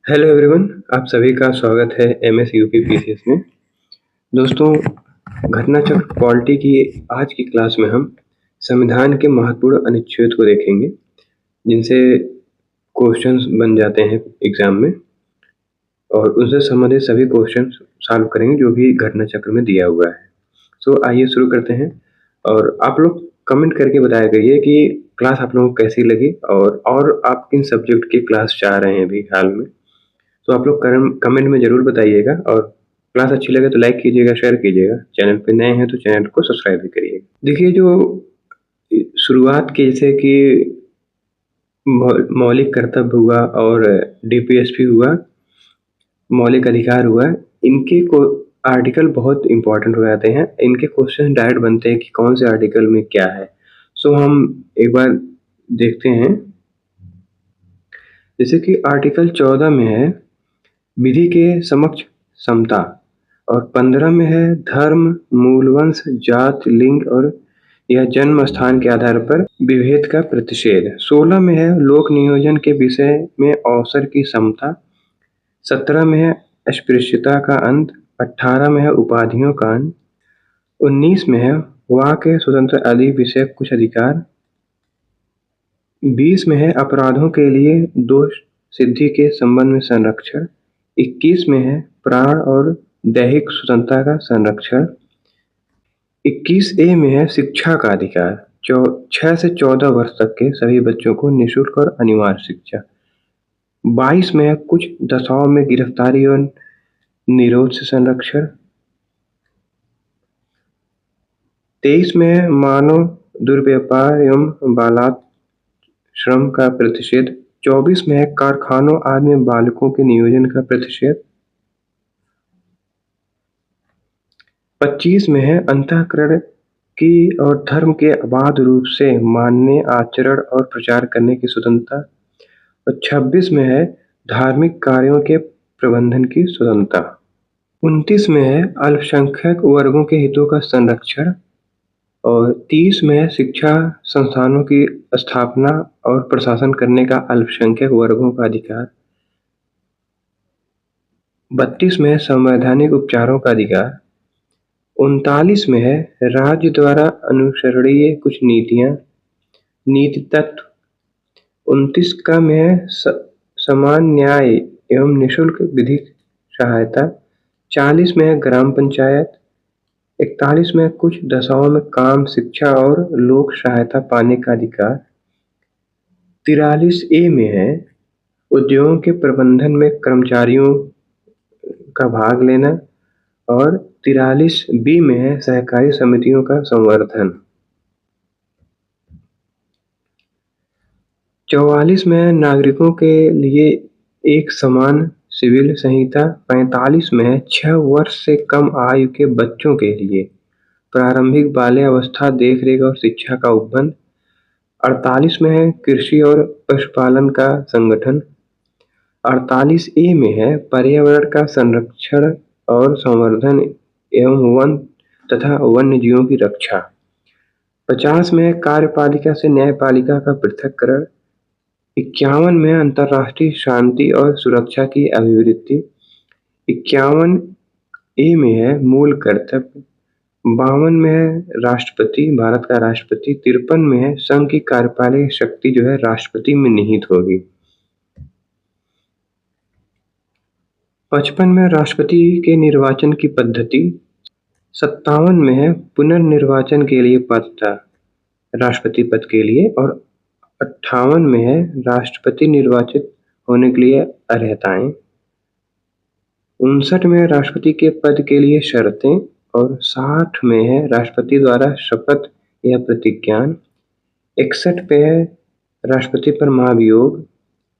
Hello everyone, आप सभी का स्वागत है एमएस यूपी पीसीएस में। दोस्तों, घटना चक्र पॉलिटी की आज की क्लास में हम संविधान के महत्वपूर्ण अनुच्छेद को देखेंगे, जिनसे क्वेश्चंस बन जाते हैं एग्जाम में, और उससे संबंधित सभी क्वेश्चंस सॉल्व करेंगे जो भी घटना चक्र में दिया हुआ है। सो आइए शुरू करते हैं, और आप लोग कमेंट करके बताया करिए कि क्लास आप लोगों को कैसी लगी, और आप किन सब्जेक्ट की क्लास चाह रहे हैं अभी हाल में। तो आप लोग कमेंट में ज़रूर बताइएगा, और क्लास अच्छी लगे तो लाइक कीजिएगा, शेयर कीजिएगा। चैनल पे नए हैं तो चैनल को सब्सक्राइब भी करिएगा। देखिए, जो शुरुआत की जैसे कि मौलिक कर्तव्य हुआ और डीपीएसपी हुआ, मौलिक अधिकार हुआ, इनके को आर्टिकल बहुत इंपॉर्टेंट हो जाते हैं। इनके क्वेश्चन डायरेक्ट बनते हैं कि कौन से आर्टिकल में क्या है। सो हम एक बार देखते हैं। जैसे कि आर्टिकल 14 में है विधि के समक्ष समता, और 15 में है धर्म, मूलवंश, जात, लिंग और यह जन्म स्थान के आधार पर विभेद का प्रतिषेध। 16 में है लोक नियोजन के विषय में अवसर की समता। 17 में है अस्पृश्यता का अंत। 18 में है उपाधियों का अंत। 19 में है वाक स्वतंत्र आदि विषय कुछ अधिकार। 20 में है अपराधों के लिए दोष सिद्धि के संबंध में संरक्षण। 21 में है प्राण और दैहिक स्वतंत्रता का संरक्षण। 21 ए में है शिक्षा का अधिकार, 6 से 14 वर्ष तक के सभी बच्चों को निःशुल्क और अनिवार्य शिक्षा। 22 में है कुछ दशाओं में गिरफ्तारी और निरोध से संरक्षण। 23 में है मानव दुर्व्यापार एवं बालात श्रम का प्रतिषेध। 24 में है कारखानों आदि में बालकों के नियोजन का प्रतिषेध। 25 में है अंतःकरण की और धर्म के अबाध रूप से मानने, आचरण और प्रचार करने की स्वतंत्रता। और 26 में है धार्मिक कार्यों के प्रबंधन की स्वतंत्रता। 29 में है अल्पसंख्यक वर्गों के हितों का संरक्षण। और 30 में है शिक्षा संस्थानों की स्थापना और प्रशासन करने का अल्पसंख्यक वर्गों का अधिकार। 32 में है संवैधानिक उपचारों का अधिकार। 39 में है राज्य द्वारा अनुसरणीय कुछ नीतियां, नीति तत्व। 29 का में है समान न्याय एवं निःशुल्क विधिक सहायता। 40 में है ग्राम पंचायत। 41 में कुछ दशाओं में काम, शिक्षा और लोक सहायता पाने का अधिकार। 43 ए में है उद्योगों के प्रबंधन में कर्मचारियों का भाग लेना। और 43 बी में है सहकारी समितियों का संवर्धन। 44 में है नागरिकों के लिए एक समान सिविल संहिता। 45 में है 6 वर्ष से कम आयु के बच्चों के लिए प्रारंभिक बाल्यावस्था देखरेख और शिक्षा का उपबंध। 48 में है कृषि और पशुपालन का संगठन। 48 ए में है पर्यावरण का संरक्षण और संवर्धन एवं वन तथा वन्य जीवों की रक्षा। 50 में है कार्यपालिका से न्यायपालिका का पृथक्करण। 51 में अंतर्राष्ट्रीय शांति और सुरक्षा की अभिवृद्धि। 51 ए में है मूल कर्तव्य। 52 में है राष्ट्रपति, भारत का राष्ट्रपति। 53 में है संघ की कार्यपालक शक्ति जो है राष्ट्रपति में निहित होगी। 55 में राष्ट्रपति के निर्वाचन की पद्धति। 57 में है पुनर्निर्वाचन के लिए पात्रता राष्ट्रपति पद के लिए। और 58 में है राष्ट्रपति निर्वाचित होने के लिए अर्हताएं। 59 में राष्ट्रपति के पद के लिए शर्तें। और 60 में है राष्ट्रपति द्वारा शपथ या प्रतिज्ञान। 61 पे है राष्ट्रपति पर महाभियोग।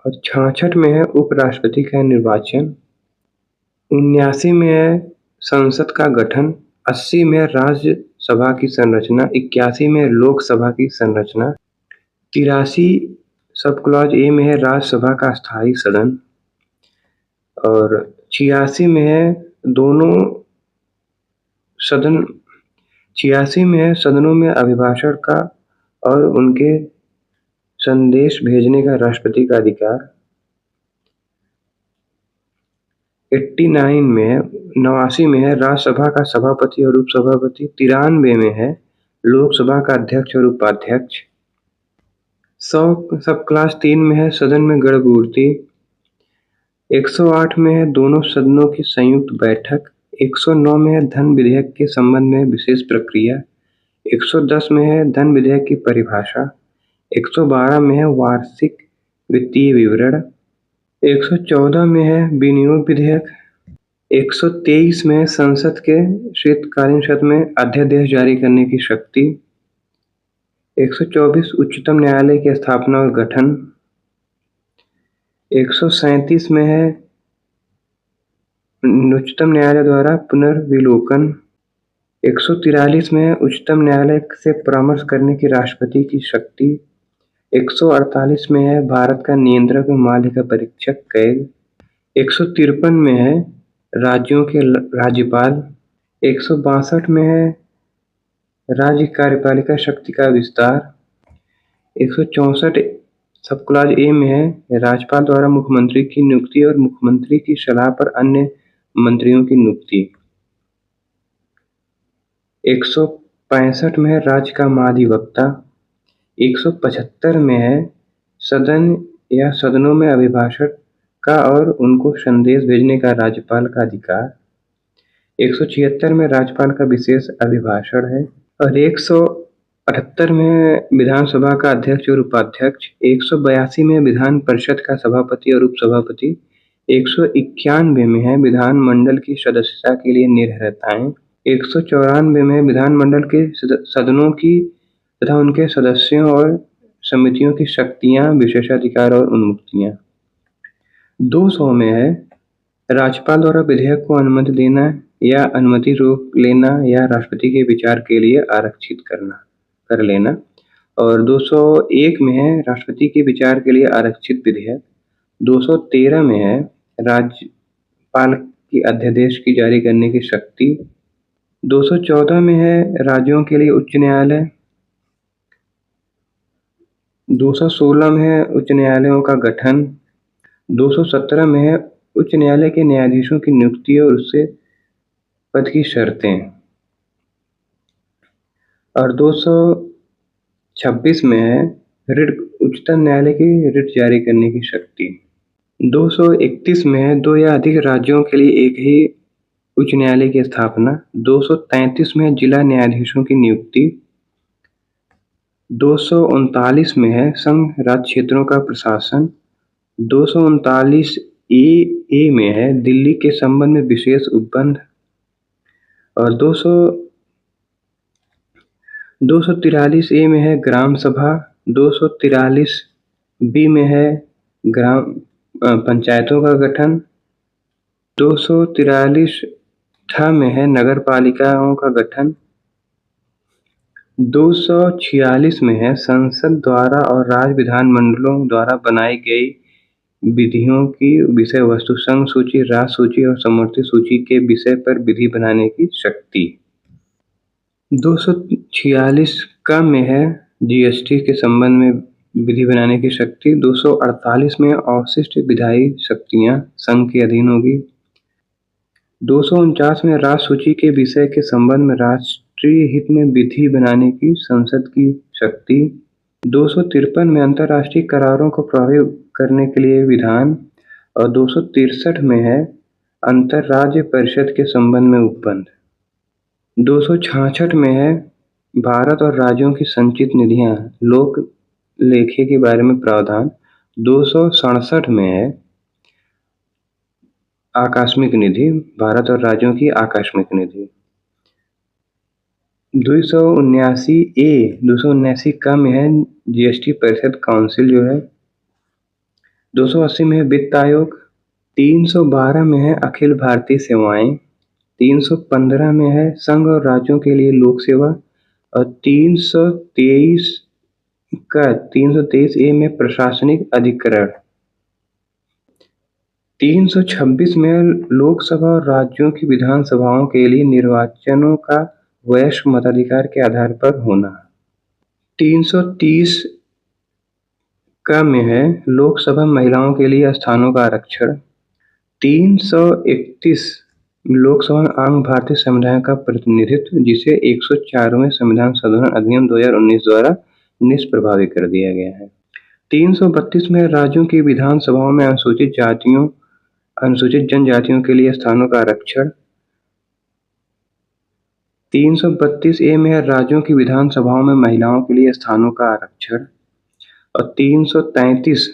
और 66 में है उपराष्ट्रपति का निर्वाचन। 79 में है संसद का गठन। 80 में राज्यसभा की संरचना। 81 में लोकसभा की संरचना। 83 सब क्लॉज ए में है राज्यसभा का स्थायी सदन। और 86 में है दोनों सदन 86 में है सदनों में अभिभाषण का और उनके संदेश भेजने का राष्ट्रपति का अधिकार। 89 में है, 89 में है राज्यसभा का सभापति और उपसभापति, 93 में है लोकसभा का अध्यक्ष और उपाध्यक्ष, 100 सब क्लास 3 में है सदन में गणपूर्ति, 108 में है दोनों सदनों की संयुक्त बैठक, 109 में है धन विधेयक के संबंध में विशेष प्रक्रिया, 110 में है धन विधेयक की परिभाषा, 112 में है वार्षिक वित्तीय विवरण, 114 में है विनियोग विधेयक, 123 में है संसद के शीतकालीन सत्र में अध्यादेश जारी करने की शक्ति, 124 उच्चतम न्यायालय की स्थापना और गठन, 137 में है उच्चतम न्यायालय द्वारा पुनर्विलोकन, 143 में है उच्चतम न्यायालय से परामर्श करने की राष्ट्रपति की शक्ति, 148 में है भारत का नियंत्रक व माल्य का परीक्षक कैग, 153 में है राज्यों के राज्यपाल, 162 में है राज्य कार्यपालिका शक्ति का विस्तार, 164 सब क्लॉज ए में है राज्यपाल द्वारा मुख्यमंत्री की नियुक्ति और मुख्यमंत्री की सलाह पर अन्य मंत्रियों की नियुक्ति, 165 में है राज्य का महाधिवक्ता, 175 में है सदन या सदनों में अभिभाषण का और उनको संदेश भेजने का राज्यपाल का अधिकार, 176 में राज्यपाल का विशेष अभिभाषण है और 178 में विधानसभा का अध्यक्ष और उपाध्यक्ष, 182 में विधान परिषद का सभापति और उपसभापति, 191 में है विधानमंडल की सदस्यता के लिए निर्भरताएं, 194 में विधानमंडल के सदनों की तथा उनके सदस्यों और समितियों की शक्तियां, विशेषाधिकार और उन्मुक्तियां, 200 में है राज्यपाल द्वारा विधेयक को अनुमति देना या अनुमति रोक लेना या राष्ट्रपति के विचार के लिए आरक्षित कर लेना और 201 में है राष्ट्रपति के विचार के लिए आरक्षित विधेयक, 213 में है राज्यपाल की अध्यादेश की जारी करने की शक्ति, 214 में है राज्यों के लिए उच्च न्यायालय, 216 में है उच्च न्यायालयों का गठन, 217 में है उच्च न्यायालय के न्यायाधीशों की नियुक्ति और उससे पद की शर्तें और 226 में है रिट उच्चतम न्यायालय की रिट जारी करने की शक्ति, 231 में है दो या अधिक राज्यों के लिए एक ही उच्च न्यायालय की स्थापना, 233 में है जिला न्यायाधीशों की नियुक्ति, 239 में है संघ राज्य क्षेत्रों का प्रशासन, 239 ए में है दिल्ली के संबंध में विशेष उपबंध और 243 ए में है ग्राम सभा, 243 बी में है ग्राम पंचायतों का गठन, 243 ठ में है नगर पालिकाओं का गठन, 246 में है संसद द्वारा और राज्य विधानमंडलों द्वारा बनाई गई विधियों की विषय वस्तु संघ सूची, राष्ट्र सूची और समवर्ती सूची के विषय पर विधि बनाने की शक्ति, 246 का में है जीएसटी के संबंध में विधि बनाने की शक्ति, 248 में अवशिष्ट विधायी शक्तियां संघ के अधीन होगी, 249 में राष्ट्र सूची के विषय के संबंध में राष्ट्रीय हित में विधि बनाने की संसद की शक्ति, 253 में अंतर्राष्ट्रीय करारों को प्रभावी करने के लिए विधान और 263 में है अंतर्राज्य परिषद के संबंध में उपबंध, 266 में है भारत और राज्यों की संचित निधियां लोक लेखे के बारे में प्रावधान, 267 में है आकस्मिक निधि, भारत और राज्यों की आकस्मिक निधि, 279 का में है जीएसटी परिषद काउंसिल जो है, 280 में है वित्त आयोग, 312 में है अखिल भारतीय सेवाएं, 315 में है संघ और राज्यों के लिए लोक सेवा और 323 ए में प्रशासनिक अधिकरण, 326 में लोकसभा और राज्यों की विधानसभाओं के लिए निर्वाचनों का वयस्क मताधिकार के आधार पर होना, 330 का में है लोकसभा महिलाओं के लिए स्थानों का आरक्षण, 331 लोकसभा में आंग भारतीय समुदाय का प्रतिनिधित्व, जिसे 104वें संविधान संशोधन अधिनियम 2019 द्वारा निष्प्रभावी कर दिया गया है। 332 में राज्यों की विधानसभाओं में अनुसूचित जनजातियों के लिए स्थानों का आरक्षण। 332A में है राज्यों की विधानसभाओं में महिलाओं के लिए स्थानों का आरक्षण। और 333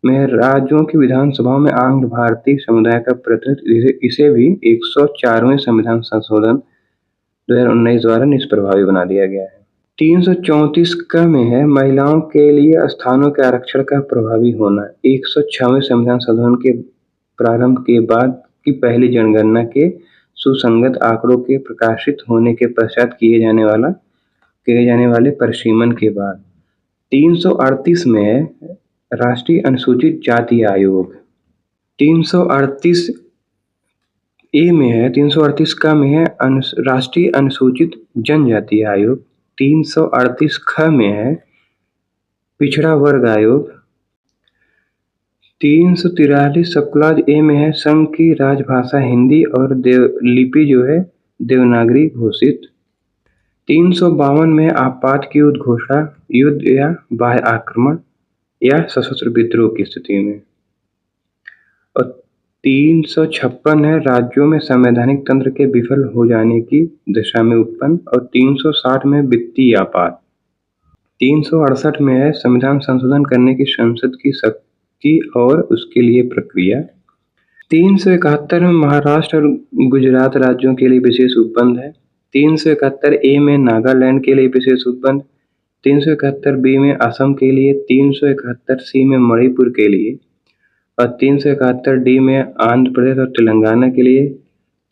में राज्यों की विधानसभाओं में आंग्ल भारतीय समुदाय का प्रतिनिधित्व, इसे भी 104वें संविधान संशोधन 2019 द्वारा निष्प्रभावी बना दिया गया है। 334 क में है महिलाओं के लिए स्थानों के आरक्षण का प्रभावी होना। 106वें संविधान संशोधन के प्रारंभ के बाद की पहली जनगणना के सुसंगत आंकड़ों के प्रकाशित होने के पश्चात किए जाने वाले परिसीमन के बाद। 338 में है राष्ट्रीय अनुसूचित जाति आयोग। 338 ए में है 338 का में है राष्ट्रीय अनुसूचित जनजाति आयोग। 338 ख में है पिछड़ा वर्ग आयोग। 343 सबक्लॉज ए में है संघ की राजभाषा हिंदी और लिपि जो है देवनागरी घोषित। 352 में आपात की उद्घोषणा युद्ध या बाह्य आक्रमण या सशस्त्र विद्रोह की स्थिति में। और 356 है राज्यों में संवैधानिक तंत्र के विफल हो जाने की दिशा में उत्पन्न। और 360 में वित्तीय आपात। 368 में है संविधान संशोधन करने की संसद की शक्ति और उसके लिए प्रक्रिया। 371 में महाराष्ट्र और गुजरात राज्यों के लिए विशेष उपबंध है। 371 ए में नागालैंड के लिए विशेष उपबंध। 371 बी में असम के लिए। 371 सी में मणिपुर के लिए। और 371 डी में आंध्र प्रदेश और तेलंगाना के लिए।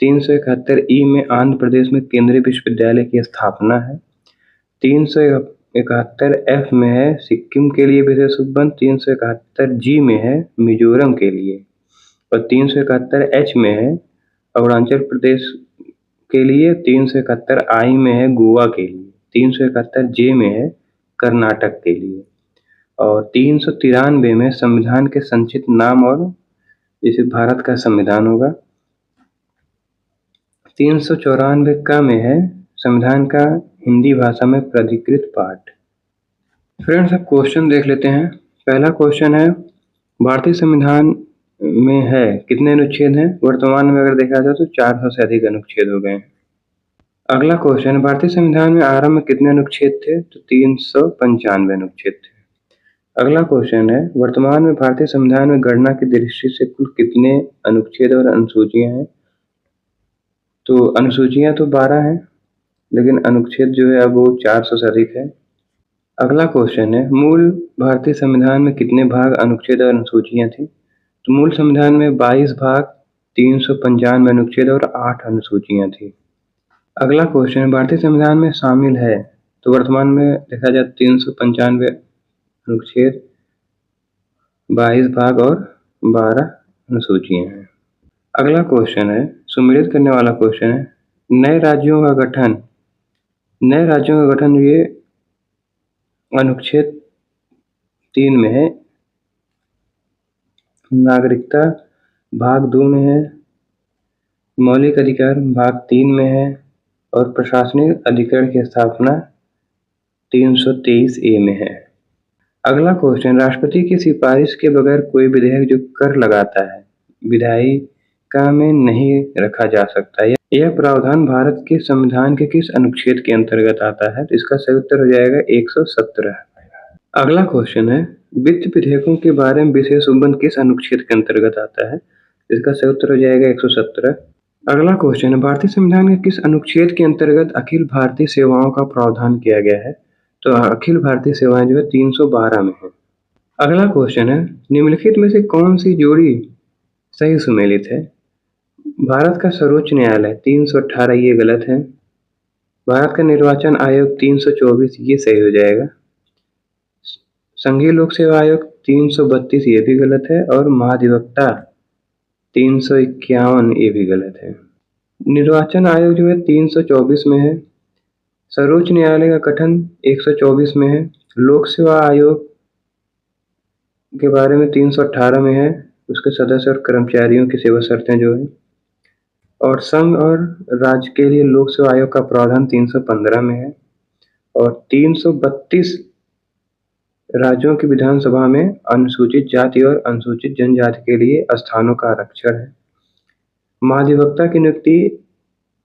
371 ई में आंध्र प्रदेश में केंद्रीय विश्वविद्यालय की स्थापना है। 371 एफ में है सिक्किम के लिए विशेष उपबंध। 371 जी में है मिजोरम के लिए। और 371 एच में है अरुणाचल प्रदेश के लिए। 371 आई में है गोवा के लिए। 371 जे में है कर्नाटक के लिए। और 393 में संविधान के संक्षिप्त नाम और जैसे भारत का संविधान होगा। 394 का में है संविधान का हिंदी भाषा में प्राधिकृत पाठ। फ्रेंड्स, अब क्वेश्चन देख लेते हैं। पहला क्वेश्चन है भारतीय संविधान में है कितने अनुच्छेद हैं? वर्तमान में अगर देखा जाए तो 400 से अधिक अनुच्छेद हो गए हैं। अगला क्वेश्चन, भारतीय संविधान में आरंभ में कितने अनुच्छेद थे? तो 395 अनुच्छेद थे। अगला क्वेश्चन है वर्तमान में भारतीय संविधान में गणना की दृष्टि से कुल कितने अनुच्छेद और अनुसूचियां हैं? तो अनुसूचियां तो 12 हैं, लेकिन अनुच्छेद जो है अब वो 400 से अधिक है। अगला क्वेश्चन है मूल भारतीय संविधान में कितने भाग, अनुच्छेद और अनुसूचियां थी? तो मूल संविधान में 22 भाग, 395 अनुच्छेद और 8 अनुसूचियां थी। अगला क्वेश्चन भारतीय संविधान में शामिल है, तो वर्तमान में देखा जाए 395 अनुच्छेद, 22 भाग और 12 अनुसूचियां हैं। अगला क्वेश्चन है सुमेलित करने वाला क्वेश्चन है नए राज्यों का गठन। नए राज्यों का गठन ये अनुच्छेद 3 में है, नागरिकता भाग 2 में है, मौलिक अधिकार भाग 3 में है और प्रशासनिक अधिकरण की स्थापना 323 ए में है। अगला क्वेश्चन राष्ट्रपति की सिफारिश के बगैर कोई विधेयक जो कर लगाता है विधायिका में नहीं रखा जा सकता। यह प्रावधान भारत के संविधान के किस अनुच्छेद के अंतर्गत आता है? तो इसका सही उत्तर हो जाएगा 117। अगला क्वेश्चन है वित्त विधेयकों के बारे में विशेष उपबंध किस अनुच्छेद के अंतर्गत आता है? इसका सही उत्तर हो जाएगा 117। अगला क्वेश्चन है भारतीय संविधान के किस अनुच्छेद के अंतर्गत अखिल भारतीय सेवाओं का प्रावधान किया गया है? तो अखिल भारतीय सेवाएं जो है 312 में है। अगला क्वेश्चन है निम्नलिखित में से कौन सी जोड़ी सही सुमेलित है? भारत का सर्वोच्च न्यायालय 318 ये गलत है। भारत का निर्वाचन आयोग 324 ये सही हो जाएगा। संघीय लोक सेवा आयोग 332 ये भी गलत है। और महाधिवक्ता 351 ये भी गलत है। निर्वाचन आयोग जो है 324 में है। सर्वोच्च न्यायालय का गठन 124 में है। लोक सेवा आयोग के बारे में 318 में है। उसके सदस्य और कर्मचारियों की सेवा शर्तें जो है। और संघ और राज्य के लिए लोक सेवा आयोग का प्रावधान 315 में है और 332 राज्यों की विधानसभा में अनुसूचित जाति और अनुसूचित जनजाति के लिए स्थानों का आरक्षण है। महाधिवक्ता की नियुक्ति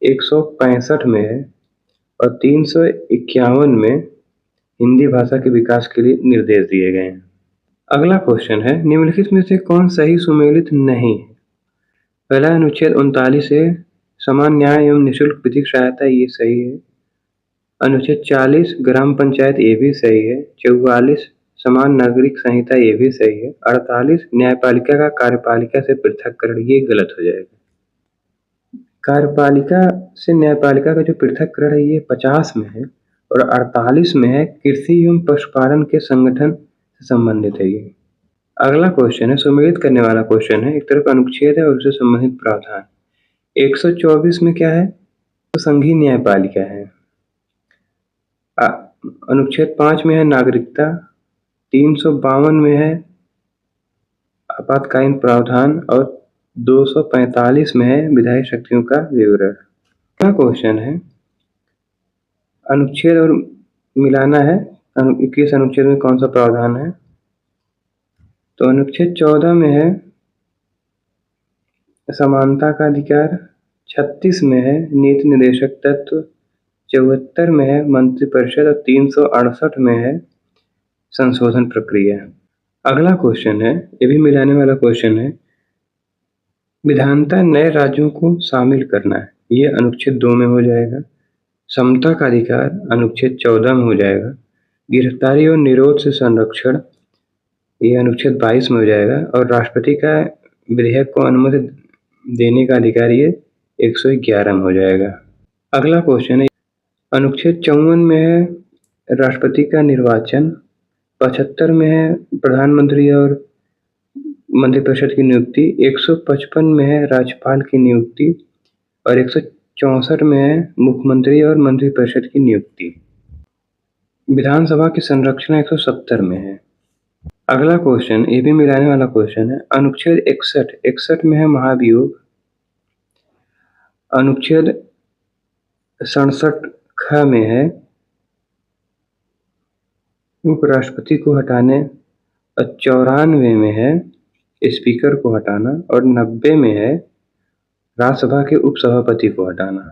165 में है और 351 में हिंदी भाषा के विकास के लिए निर्देश दिए गए हैं। अगला क्वेश्चन है, निम्नलिखित में से कौन सही सुमेलित नहीं है? पहला अनुच्छेद 39 है, समान न्याय एवं निःशुल्क विधिक सहायता, ये सही है। अनुच्छेद 40 ग्राम पंचायत, ये भी सही है। 44 समान नागरिक संहिता, ये भी सही है। 48 न्यायपालिका का कार्यपालिका से पृथककरण, ये गलत हो जाएगा। कार्यपालिका से न्यायपालिका का जो पृथककरण है ये 50 में है और 48 में है कृषि एवं पशुपालन के संगठन से संबंधित है ये। अगला क्वेश्चन है, सुमेलित करने वाला क्वेश्चन है। एक तरफ अनुच्छेद है और उससे संबंधित प्रावधान। 124 में क्या है? तो संघीय न्यायपालिका है। अनुच्छेद 5 में है नागरिकता। 352 में है आपातकालीन प्रावधान और 245 में है विधायी शक्तियों का विवरण। अगला क्वेश्चन है, अनुच्छेद और मिलाना है। 21 अनुच्छेद में कौन सा प्रावधान है? तो अनुच्छेद 14 में है समानता का अधिकार। 36 में है नीति निर्देशक तत्व। 74 में है मंत्रिपरिषद और 368 में है संशोधन प्रक्रिया। अगला क्वेश्चन है, ये भी मिलाने वाला क्वेश्चन है। विधानतः नए राज्यों को शामिल करना है, ये अनुच्छेद 2 में हो जाएगा। समता का अधिकार अनुच्छेद 14 में हो जाएगा। गिरफ्तारी और निरोध से संरक्षण, ये अनुच्छेद 22 में हो जाएगा। और राष्ट्रपति का विधेयक को अनुमति देने का अधिकार ये 111 में हो जाएगा। अगला क्वेश्चन है, अनुच्छेद 54 में है राष्ट्रपति का निर्वाचन। 75 में है प्रधानमंत्री और मंत्रिपरिषद की नियुक्ति। 155 में है राज्यपाल की नियुक्ति और 164 में है मुख्यमंत्री और मंत्रिपरिषद की नियुक्ति। विधानसभा की संरचना 170 में है। अगला क्वेश्चन, ये भी मिलाने वाला क्वेश्चन है। अनुच्छेद 61 में है महाभियोग। अनुच्छेद 67 ख में है उपराष्ट्रपति को हटाने। 94 में है स्पीकर को हटाना और 90 में है राज्यसभा के उपसभापति को हटाना।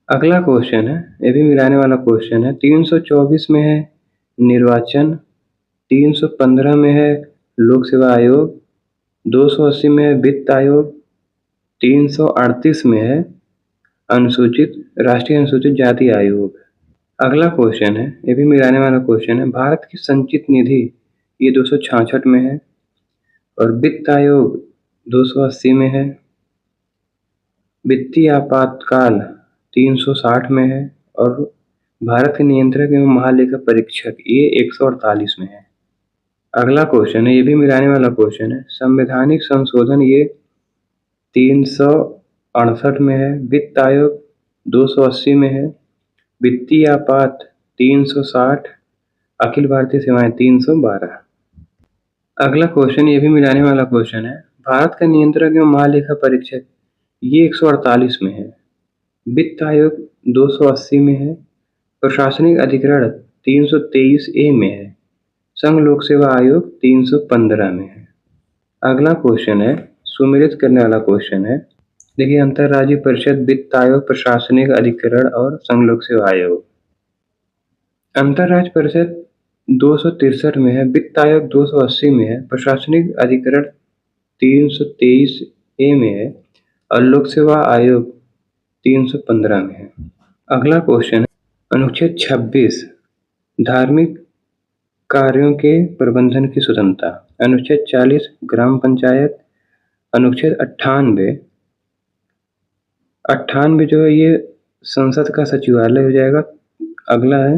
अगला क्वेश्चन है, ये भी मिलाने वाला क्वेश्चन है। 324 में है निर्वाचन। 315 में है लोक सेवा आयोग। 280 में है वित्त आयोग। 338 में है राष्ट्रीय अनुसूचित जाति आयोग। अगला क्वेश्चन है, ये भी मिलाने वाला क्वेश्चन है। भारत की संचित निधि, ये 266 में है और वित्त आयोग 280 में है। वित्तीय आपातकाल 360 में है और भारत के नियंत्रक एवं महालेखा परीक्षक, ये 148 में है। अगला क्वेश्चन है, ये भी मिलाने वाला क्वेश्चन है। संवैधानिक संशोधन, ये 368 में है। वित्त आयोग 280 में है। वित्तीय आपात 360। अखिल भारतीय सेवाएं 312। अगला क्वेश्चन, ये भी मिलाने वाला क्वेश्चन है। भारत का नियंत्रक एवं महालेखा परीक्षक, ये 148 में है। वित्त आयोग 280 में है। प्रशासनिक अधिकरण 323A में है। संघ लोक सेवा आयोग 315 में है। अगला क्वेश्चन है, सुमेलित करने वाला क्वेश्चन है। देखिए, अंतरराज्यीय परिषद, वित्त आयोग, प्रशासनिक अधिकरण और संघ लोक सेवा आयोग। अंतरराज्य परिषद 263 में है। वित्त आयोग 280 में है। प्रशासनिक अधिकरण 323A में है और लोक सेवा आयोग 315 में है। अगला क्वेश्चन है, अनुच्छेद 26 धार्मिक कार्यों के प्रबंधन की स्वतंत्रता। अनुच्छेद 40 ग्राम पंचायत। अनुच्छेद 98 जो है ये संसद का सचिवालय हो जाएगा। अगला है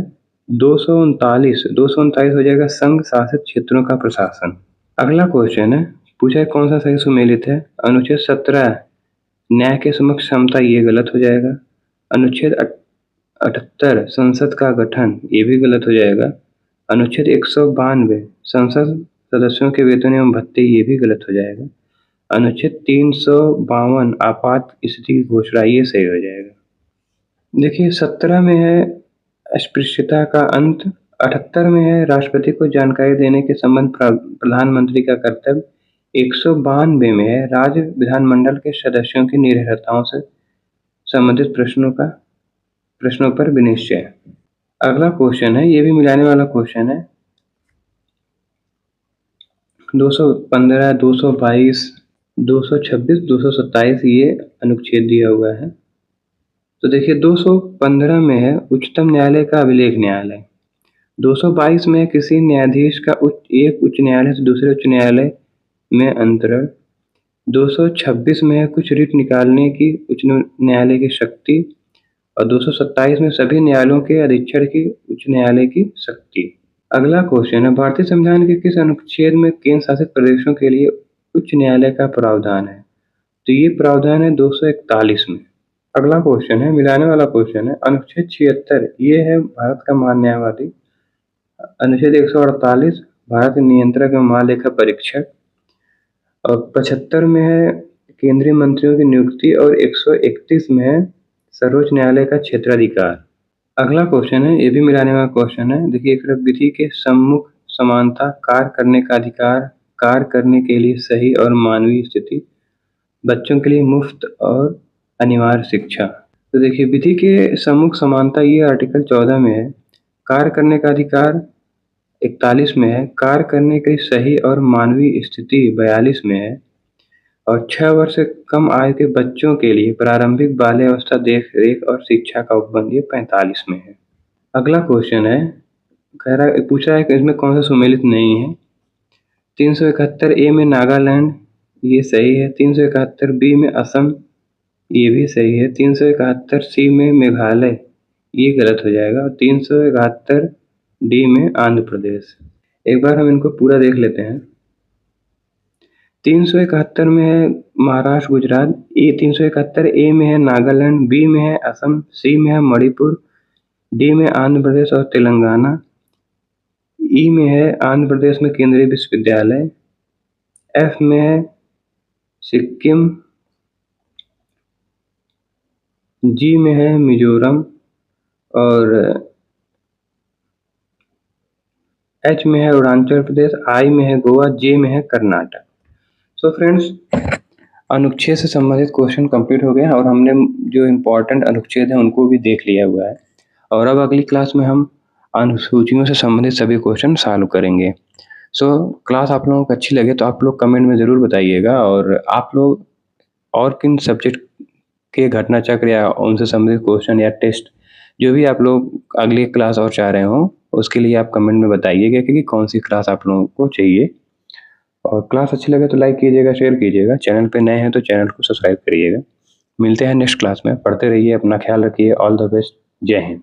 239 हो जाएगा संघ शासित क्षेत्रों का प्रशासन। अगला क्वेश्चन है, पूछा है कौन सा सही सुमेलित है। अनुच्छेद 17 न्याय के समक्ष समता, ये गलत हो जाएगा। अनुच्छेद 78 संसद का गठन, ये भी गलत हो जाएगा। अनुच्छेद 192 संसद सदस्यों के वेतन एवं भत्ते, ये भी गलत हो जाएगा। अनुच्छेद 352 आपात स्थिति की घोषणा, ये सही हो जाएगा। देखिए 17 में है अस्पृश्यता का अंत, 78 में है राष्ट्रपति को जानकारी देने के संबंध प्रधानमंत्री का कर्तव्य, 192 में है राज्य विधानमंडल के सदस्यों की निरर्हताओं से संबंधित प्रश्नों पर विनिश्चय। अगला क्वेश्चन है, ये भी मिलाने वाला क्वेश्चन है, 215, 222, 226, 227 ये अनुच्छेद दिया हुआ है। तो देखिए 215 में है उच्चतम न्यायालय का अभिलेख न्यायालय, 222 में किसी न्यायाधीश का एक उच्च न्यायालय से दूसरे उच्च न्यायालय में अंतरण, 226 में है कुछ रिट निकालने की उच्च न्यायालय की शक्ति, और 227 में सभी न्यायालयों के अधीक्षण की उच्च न्यायालय की शक्ति। अगला क्वेश्चन है, भारतीय संविधान के किस अनुच्छेद में केंद्र शासित प्रदेशों के लिए उच्च न्यायालय का प्रावधान है? तो ये प्रावधान है 241 में। अगला क्वेश्चन है, मिलाने वाला क्वेश्चन है, अनुच्छेद 76 ये है भारत का महान न्यायवादी, अनुच्छेद 148 भारत नियंत्रक एवं महालेखा परीक्षक, और 75 में है केंद्रीय मंत्रियों की नियुक्ति, और 131 में है सर्वोच्च न्यायालय का क्षेत्राधिकार। अगला क्वेश्चन है, ये भी मिलाने वाला क्वेश्चन है। देखिए एक विधि के सम्मुख समानता, कार्य करने का अधिकार, कार्य करने के लिए सही और मानवीय स्थिति, बच्चों के लिए मुफ्त और अनिवार्य शिक्षा। तो देखिए विधि के सम्मुख समानता ये आर्टिकल 14 में है, कार्य करने का अधिकार 41 में है, कार्य करने की सही और मानवीय स्थिति 42 में है, और 6 वर्ष से कम आयु के बच्चों के लिए प्रारंभिक बाल्यावस्था देख रेख और शिक्षा का उपबंध 45 में है। अगला क्वेश्चन है, पूछ रहा है कि इसमें कौन सा सुमेलित नहीं है। 371 ए में नागालैंड, ये सही है। 371 बी में असम, ये भी सही है। 371 सी में मेघालय, ये गलत हो जाएगा। 371 डी में आंध्र प्रदेश। एक बार हम इनको पूरा देख लेते हैं। 371 में है महाराष्ट्र गुजरात, 371 ए में है नागालैंड, बी में है असम, सी में है मणिपुर, डी में आंध्र प्रदेश और तेलंगाना, ई में है आंध्र प्रदेश में केंद्रीय विश्वविद्यालय, एफ में है सिक्किम, जी में है मिजोरम, और एच में है अरुणाचल प्रदेश, आई में है गोवा, जे में है कर्नाटक। सो फ्रेंड्स, अनुच्छेद से संबंधित क्वेश्चन कंप्लीट हो गए और हमने जो इम्पोर्टेंट अनुच्छेद हैं उनको भी देख लिया हुआ है, और अब अगली क्लास में हम अनुसूचियों से संबंधित सभी क्वेश्चन सॉल्व करेंगे। सो क्लास आप लोगों को अच्छी लगे तो आप लोग कमेंट में ज़रूर बताइएगा, और आप लोग और किन सब्जेक्ट के घटना चक्र या उनसे संबंधित क्वेश्चन या टेस्ट जो भी आप लोग अगली क्लास और चाह रहे हो उसके लिए आप कमेंट में बताइएगा कि कौन सी क्लास आप लोगों को चाहिए। और क्लास अच्छी लगे तो लाइक कीजिएगा, शेयर कीजिएगा, चैनल पे नए हैं तो चैनल को सब्सक्राइब करिएगा। मिलते हैं नेक्स्ट क्लास में, पढ़ते रहिए, अपना ख्याल रखिए। ऑल द बेस्ट, जय हिंद।